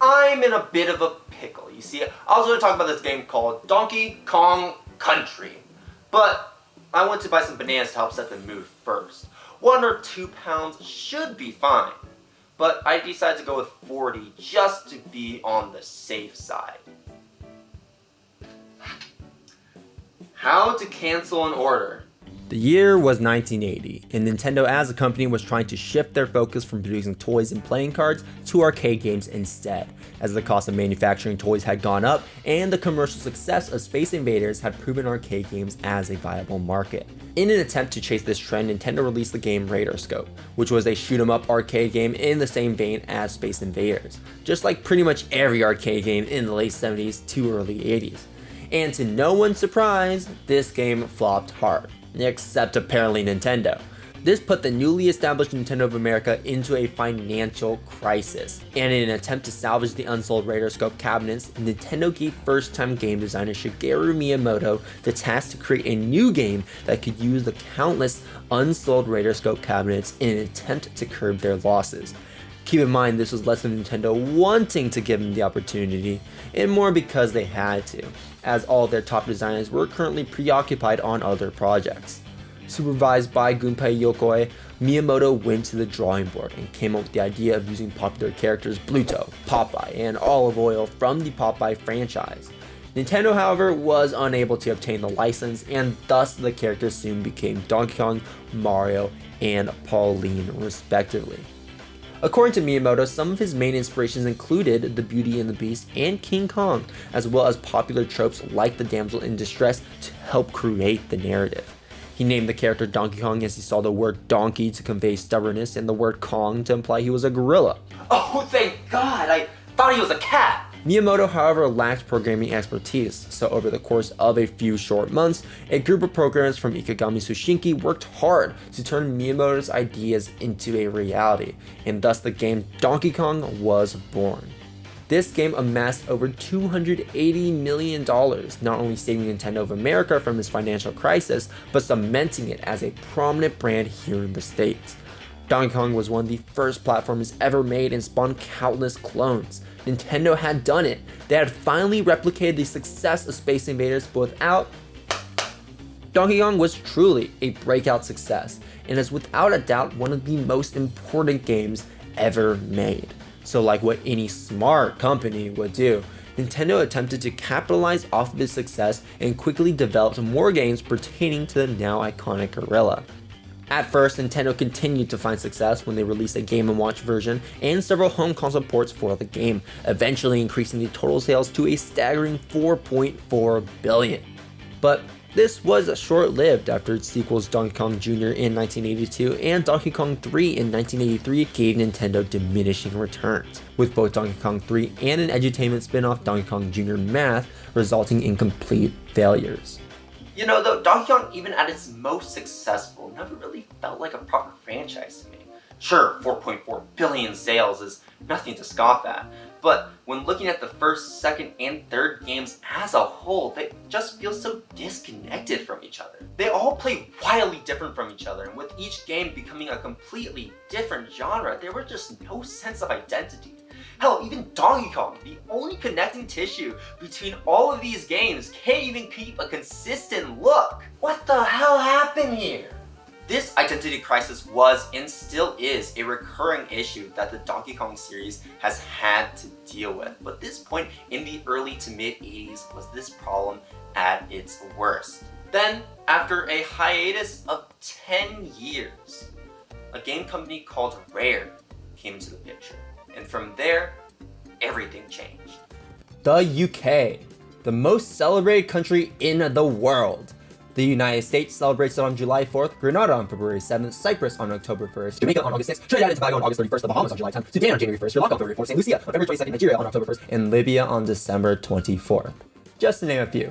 I'm in a bit of a pickle. You see, I was going to talk about this game called Donkey Kong Country, but I went to buy some bananas to help set the mood first. 1 or 2 pounds should be fine, but I decided to go with 40 just to be on the safe side. How to cancel an order. The year was 1980, and Nintendo as a company was trying to shift their focus from producing toys and playing cards to arcade games instead, as the cost of manufacturing toys had gone up and the commercial success of Space Invaders had proven arcade games as a viable market. In an attempt to chase this trend, Nintendo released the game Radarscope, which was a shoot-'em-up arcade game in the same vein as Space Invaders, just like pretty much every arcade game in the late 70s to early 80s. And to no one's surprise, this game flopped hard. Except apparently Nintendo. This put the newly established Nintendo of America into a financial crisis, and in an attempt to salvage the unsold Radarscope cabinets, Nintendo gave first-time game designer Shigeru Miyamoto the task to create a new game that could use the countless unsold Radarscope cabinets in an attempt to curb their losses. Keep in mind, this was less than Nintendo wanting to give them the opportunity, and more because they had to, as all of their top designers were currently preoccupied on other projects. Supervised by Gunpei Yokoi, Miyamoto went to the drawing board and came up with the idea of using popular characters Bluto, Popeye, and Olive Oil from the Popeye franchise. Nintendo, however, was unable to obtain the license, and thus the characters soon became Donkey Kong, Mario, and Pauline respectively. According to Miyamoto, some of his main inspirations included the Beauty and the Beast and King Kong, as well as popular tropes like the damsel in distress to help create the narrative. He named the character Donkey Kong as he saw the word donkey to convey stubbornness and the word Kong to imply he was a gorilla. Oh, thank God! I thought he was a cat! Miyamoto, however, lacked programming expertise, so over the course of a few short months, a group of programmers from Ikegami Sushinki worked hard to turn Miyamoto's ideas into a reality, and thus the game Donkey Kong was born. This game amassed over $280 million, not only saving Nintendo of America from its financial crisis, but cementing it as a prominent brand here in the States. Donkey Kong was one of the first platformers ever made and spawned countless clones. Nintendo had done it. They had finally replicated the success of Space Invaders, but without... Donkey Kong was truly a breakout success, and is without a doubt one of the most important games ever made. So like what any smart company would do, Nintendo attempted to capitalize off of this success and quickly developed more games pertaining to the now iconic gorilla. At first, Nintendo continued to find success when they released a Game & Watch version and several home console ports for the game, eventually increasing the total sales to a staggering $4.4 billion. But this was short-lived after its sequels Donkey Kong Jr. in 1982 and Donkey Kong 3 in 1983 gave Nintendo diminishing returns, with both Donkey Kong 3 and an edutainment spin-off Donkey Kong Jr. Math resulting in complete failures. You know, though, Donkey Kong, even at its most successful, never really felt like a proper franchise to me. Sure, 4.4 billion sales is nothing to scoff at, but when looking at the first, second, and third games as a whole, they just feel so disconnected from each other. They all play wildly different from each other, and with each game becoming a completely different genre, there was just no sense of identity. Hell, even Donkey Kong, the only connecting tissue between all of these games, can't even keep a consistent look. What the hell happened here? This identity crisis was and still is a recurring issue that the Donkey Kong series has had to deal with. But this point in the early to mid 80s was this problem at its worst. Then, after a hiatus of 10 years, a game company called Rare came into the picture. And from there, everything changed. The UK, the most celebrated country in the world. The United States celebrates it on July 4th, Grenada on February 7th, Cyprus on October 1st, Jamaica on August 6th, Trinidad and Tobago on August 31st, the Bahamas on July 10th, Sudan on January 1st, Sri Lanka on February 4th, St. Lucia on February 22nd, Nigeria on October 1st, and Libya on December 24th. Just to name a few.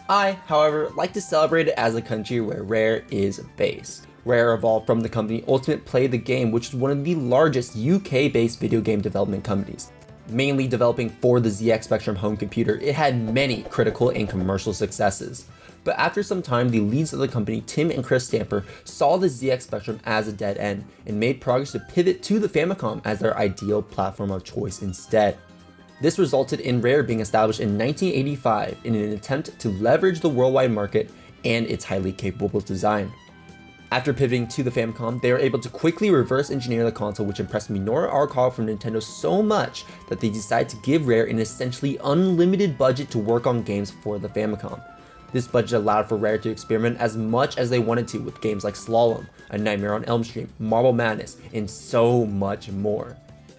I, however, like to celebrate it as a country where Rare is based. Rare evolved from the company Ultimate Play the Game, which is one of the largest UK-based video game development companies. Mainly developing for the ZX Spectrum home computer, it had many critical and commercial successes. But after some time, the leads of the company, Tim and Chris Stamper, saw the ZX Spectrum as a dead end and made progress to pivot to the Famicom as their ideal platform of choice instead. This resulted in Rare being established in 1985 in an attempt to leverage the worldwide market and its highly capable design. After pivoting to the Famicom, they were able to quickly reverse engineer the console, which impressed Minoru Arakawa from Nintendo so much that they decided to give Rare an essentially unlimited budget to work on games for the Famicom. This budget allowed for Rare to experiment as much as they wanted to with games like Slalom, A Nightmare on Elm Street, Marble Madness, and so much more.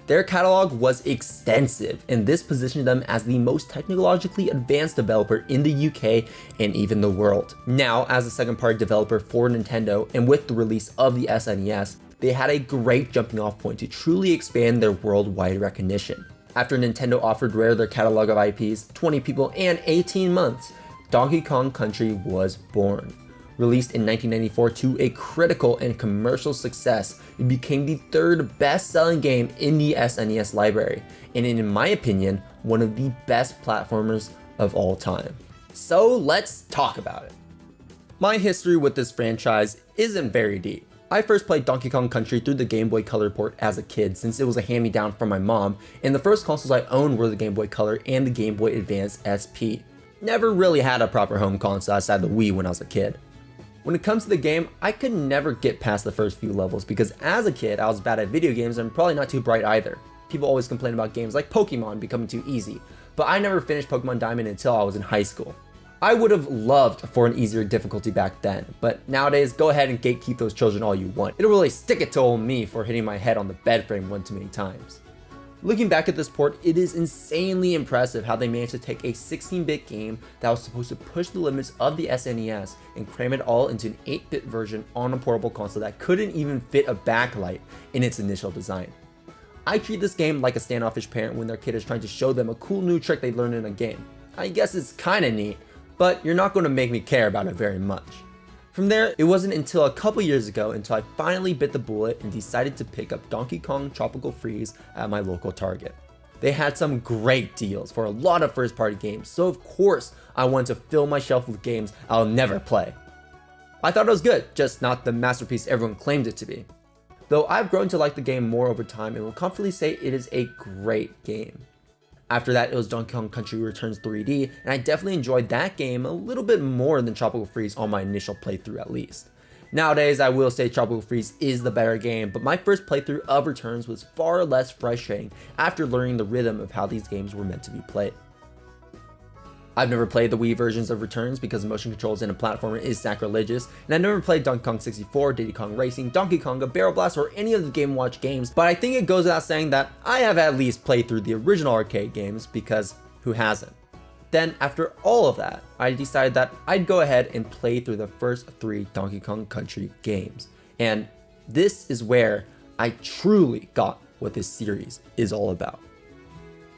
Their catalog was extensive, and this positioned them as the most technologically advanced developer in the UK and even the world. Now, as a second-party developer for Nintendo, and with the release of the SNES, they had a great jumping-off point to truly expand their worldwide recognition. After Nintendo offered Rare their catalog of IPs, 20 people, and 18 months, Donkey Kong Country was born. Released in 1994 to a critical and commercial success, it became the third best-selling game in the SNES library, and in my opinion, one of the best platformers of all time. So let's talk about it. My history with this franchise isn't very deep. I first played Donkey Kong Country through the Game Boy Color port as a kid, since it was a hand-me-down from my mom, and the first consoles I owned were the Game Boy Color and the Game Boy Advance SP. Never really had a proper home console outside the Wii when I was a kid. When it comes to the game, I could never get past the first few levels because as a kid, I was bad at video games and probably not too bright either. People always complain about games like Pokemon becoming too easy, but I never finished Pokemon Diamond until I was in high school. I would have loved for an easier difficulty back then, but nowadays, go ahead and gatekeep those children all you want. It'll really stick it to old me for hitting my head on the bed frame one too many times. Looking back at this port, it is insanely impressive how they managed to take a 16-bit game that was supposed to push the limits of the SNES and cram it all into an 8-bit version on a portable console that couldn't even fit a backlight in its initial design. I treat this game like a standoffish parent when their kid is trying to show them a cool new trick they learned in a game. I guess it's kinda neat, but you're not going to make me care about it very much. From there, it wasn't until a couple years ago until I finally bit the bullet and decided to pick up Donkey Kong Tropical Freeze at my local Target. They had some great deals for a lot of first-party games, so of course I wanted to fill my shelf with games I'll never play. I thought it was good, just not the masterpiece everyone claimed it to be. Though I've grown to like the game more over time and will comfortably say it is a great game. After that, it was Donkey Kong Country Returns 3D, and I definitely enjoyed that game a little bit more than Tropical Freeze on my initial playthrough at least. Nowadays, I will say Tropical Freeze is the better game, but my first playthrough of Returns was far less frustrating after learning the rhythm of how these games were meant to be played. I've never played the Wii versions of Returns because motion controls in a platformer is sacrilegious, and I've never played Donkey Kong 64, Diddy Kong Racing, Donkey Konga, Barrel Blast, or any of the Game & Watch games, but I think it goes without saying that I have at least played through the original arcade games because who hasn't? Then, after all of that, I decided that I'd go ahead and play through the first 3 Donkey Kong Country games, and this is where I truly got what this series is all about.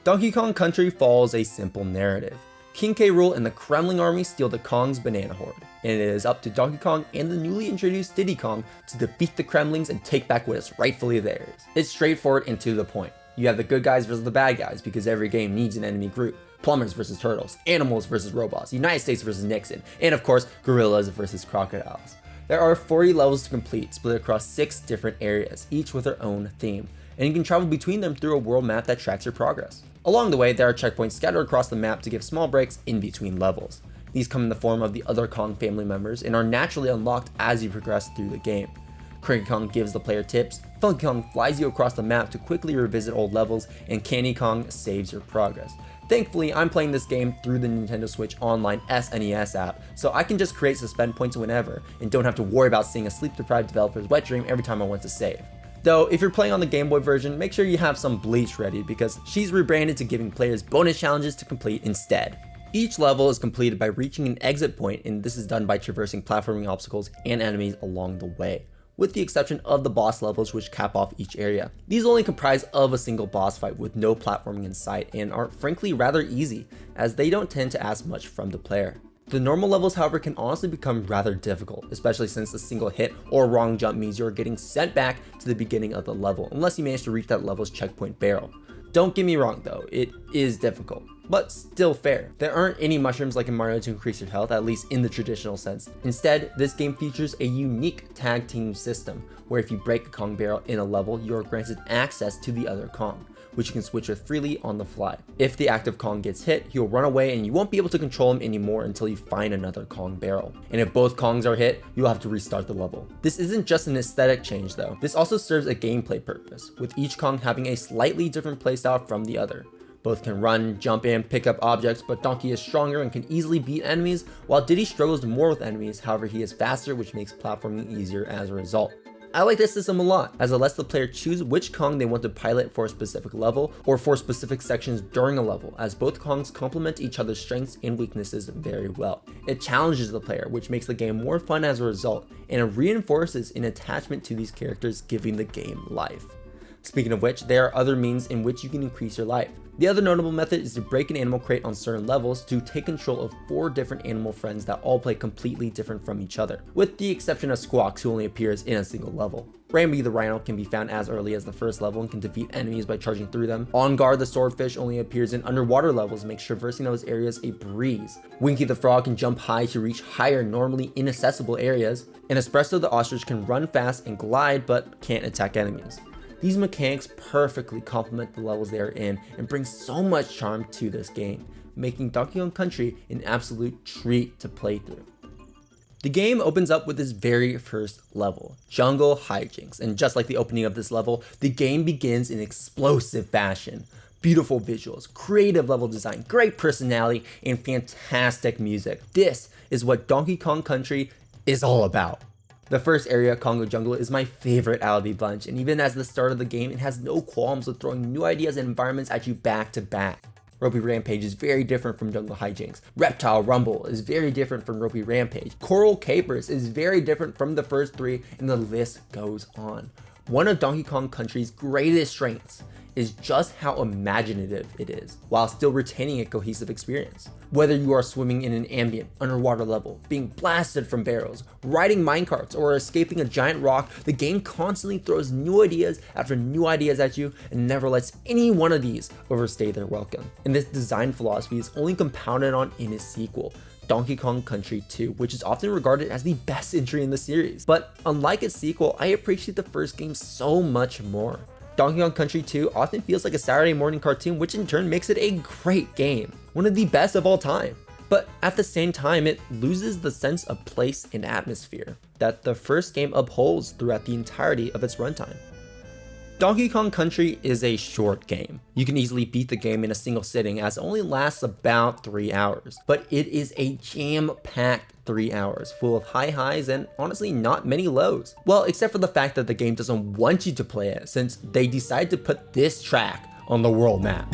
Donkey Kong Country follows a simple narrative. King K. Rool and the Kremling army steal the Kong's banana horde, and it is up to Donkey Kong and the newly introduced Diddy Kong to defeat the Kremlings and take back what is rightfully theirs. It's straightforward and to the point. You have the good guys versus the bad guys because every game needs an enemy group. Plumbers versus turtles, animals versus robots, United States versus Nixon, and of course, gorillas versus crocodiles. There are 40 levels to complete, split across 6 different areas, each with their own theme, and you can travel between them through a world map that tracks your progress. Along the way, there are checkpoints scattered across the map to give small breaks in between levels. These come in the form of the other Kong family members and are naturally unlocked as you progress through the game. Cranky Kong gives the player tips, Funky Kong flies you across the map to quickly revisit old levels, and Candy Kong saves your progress. Thankfully, I'm playing this game through the Nintendo Switch Online SNES app, so I can just create suspend points whenever and don't have to worry about seeing a sleep-deprived developer's wet dream every time I want to save. Though, if you're playing on the Game Boy version, make sure you have some Bleach ready because she's rebranded to giving players bonus challenges to complete instead. Each level is completed by reaching an exit point, and this is done by traversing platforming obstacles and enemies along the way, with the exception of the boss levels which cap off each area. These only comprise of a single boss fight with no platforming in sight and are frankly rather easy, as they don't tend to ask much from the player. The normal levels, however, can honestly become rather difficult, especially since a single hit or wrong jump means you're getting sent back to the beginning of the level, unless you manage to reach that level's checkpoint barrel. Don't get me wrong though, it is difficult. but still fair. There aren't any mushrooms like in Mario to increase your health, at least in the traditional sense. Instead, this game features a unique tag team system, where if you break a Kong barrel in a level, you are granted access to the other Kong, which you can switch with freely on the fly. If the active Kong gets hit, he'll run away and you won't be able to control him anymore until you find another Kong barrel. And if both Kongs are hit, you'll have to restart the level. This isn't just an aesthetic change though. This also serves a gameplay purpose, with each Kong having a slightly different playstyle from the other. Both can run, jump in, pick up objects, but Donkey is stronger and can easily beat enemies, while Diddy struggles more with enemies. However, he is faster, which makes platforming easier as a result. I like this system a lot, as it lets the player choose which Kong they want to pilot for a specific level or for specific sections during a level, as both Kongs complement each other's strengths and weaknesses very well. It challenges the player, which makes the game more fun as a result, and it reinforces an attachment to these characters, giving the game life. Speaking of which, there are other means in which you can increase your life. The other notable method is to break an animal crate on certain levels to take control of 4 different animal friends that all play completely different from each other, with the exception of Squawks, who only appears in a single level. Rambi the Rhino can be found as early as the first level and can defeat enemies by charging through them. On Guard the Swordfish only appears in underwater levels and makes traversing those areas a breeze. Winky the Frog can jump high to reach higher, normally inaccessible areas. And Espresso the Ostrich can run fast and glide but can't attack enemies. These mechanics perfectly complement the levels they are in and bring so much charm to this game, making Donkey Kong Country an absolute treat to play through. The game opens up with this very first level, Jungle Hijinks, and just like the opening of this level, the game begins in explosive fashion. Beautiful visuals, creative level design, great personality, and fantastic music. This is what Donkey Kong Country is all about. The first area, Congo Jungle, is my favorite out of the bunch, and even as the start of the game, it has no qualms with throwing new ideas and environments at you back to back. Ropey Rampage is very different from Jungle Hijinks. Reptile Rumble is very different from Ropey Rampage. Coral Capers is very different from the first 3, and the list goes on. One of Donkey Kong Country's greatest strengths is just how imaginative it is, while still retaining a cohesive experience. Whether you are swimming in an ambient, underwater level, being blasted from barrels, riding minecarts, or escaping a giant rock, the game constantly throws new ideas after new ideas at you and never lets any one of these overstay their welcome. And this design philosophy is only compounded on in its sequel, Donkey Kong Country 2, which is often regarded as the best entry in the series. But unlike its sequel, I appreciate the first game so much more. Donkey Kong Country 2 often feels like a Saturday morning cartoon, which in turn makes it a great game, one of the best of all time. But at the same time, it loses the sense of place and atmosphere that the first game upholds throughout the entirety of its runtime. Donkey Kong Country is a short game. You can easily beat the game in a single sitting, as it only lasts about 3 hours. But it is a jam-packed 3 hours, full of high highs and honestly not many lows. Well, except for the fact that the game doesn't want you to play it, since they decide to put this track on the world map.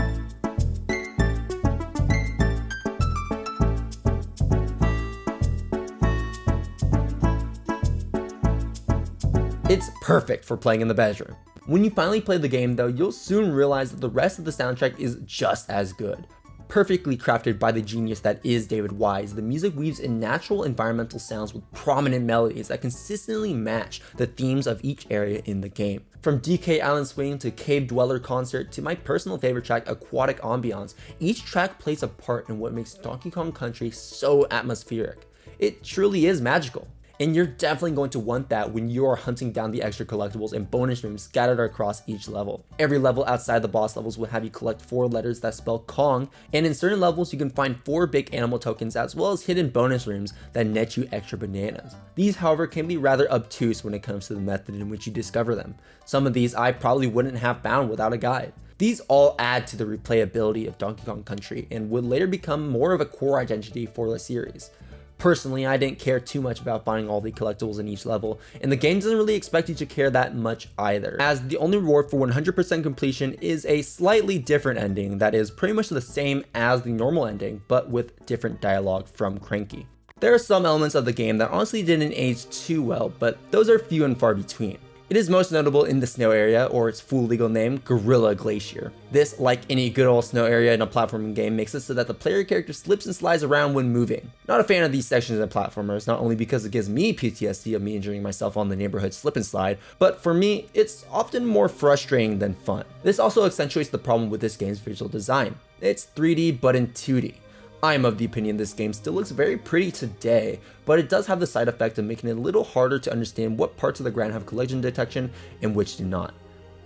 It's perfect for playing in the bedroom. When you finally play the game though, you'll soon realize that the rest of the soundtrack is just as good. Perfectly crafted by the genius that is David Wise, the music weaves in natural environmental sounds with prominent melodies that consistently match the themes of each area in the game. From DK Island Swing to Cave Dweller Concert to my personal favorite track, Aquatic Ambience, each track plays a part in what makes Donkey Kong Country so atmospheric. It truly is magical. And you're definitely going to want that when you are hunting down the extra collectibles and bonus rooms scattered across each level. Every level outside the boss levels will have you collect 4 letters that spell Kong, and in certain levels you can find 4 big animal tokens as well as hidden bonus rooms that net you extra bananas. These, however, can be rather obtuse when it comes to the method in which you discover them. Some of these I probably wouldn't have found without a guide. These all add to the replayability of Donkey Kong Country and would later become more of a core identity for the series. Personally, I didn't care too much about finding all the collectibles in each level, and the game doesn't really expect you to care that much either, as the only reward for 100% completion is a slightly different ending that is pretty much the same as the normal ending, but with different dialogue from Cranky. There are some elements of the game that honestly didn't age too well, but those are few and far between. It is most notable in the snow area, or its full legal name, Gorilla Glacier. This, like any good old snow area in a platforming game, makes it so that the player character slips and slides around when moving. Not a fan of these sections in platformers, not only because it gives me PTSD of me injuring myself on the neighborhood slip and slide, but for me, it's often more frustrating than fun. This also accentuates the problem with this game's visual design. It's 3D but in 2D. I am of the opinion this game still looks very pretty today, but it does have the side effect of making it a little harder to understand what parts of the ground have collision detection and which do not.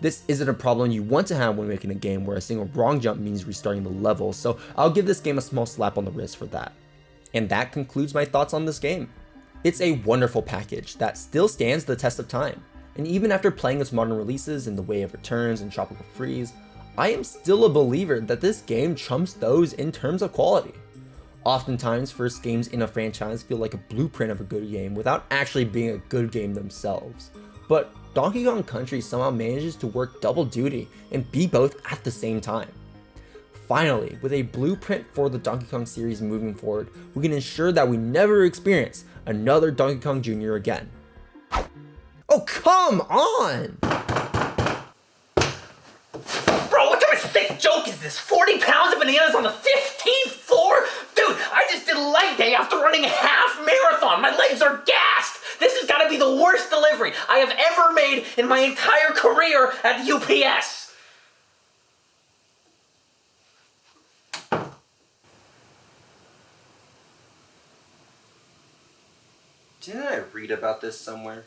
This isn't a problem you want to have when making a game where a single wrong jump means restarting the level, so I'll give this game a small slap on the wrist for that. And that concludes my thoughts on this game. It's a wonderful package that still stands the test of time, and even after playing its modern releases in The Way of Returns and Tropical Freeze, I am still a believer that this game trumps those in terms of quality. Oftentimes, first games in a franchise feel like a blueprint of a good game without actually being a good game themselves. But Donkey Kong Country somehow manages to work double duty and be both at the same time. Finally, with a blueprint for the Donkey Kong series moving forward, we can ensure that we never experience another Donkey Kong Jr. again. Oh, come on! Bro, what kind of sick joke is this? 40 pounds of bananas on the 15th floor? Dude, I just did a leg day after running a half marathon. My legs are gassed. This has got to be the worst delivery I have ever made in my entire career at UPS. Didn't I read about this somewhere?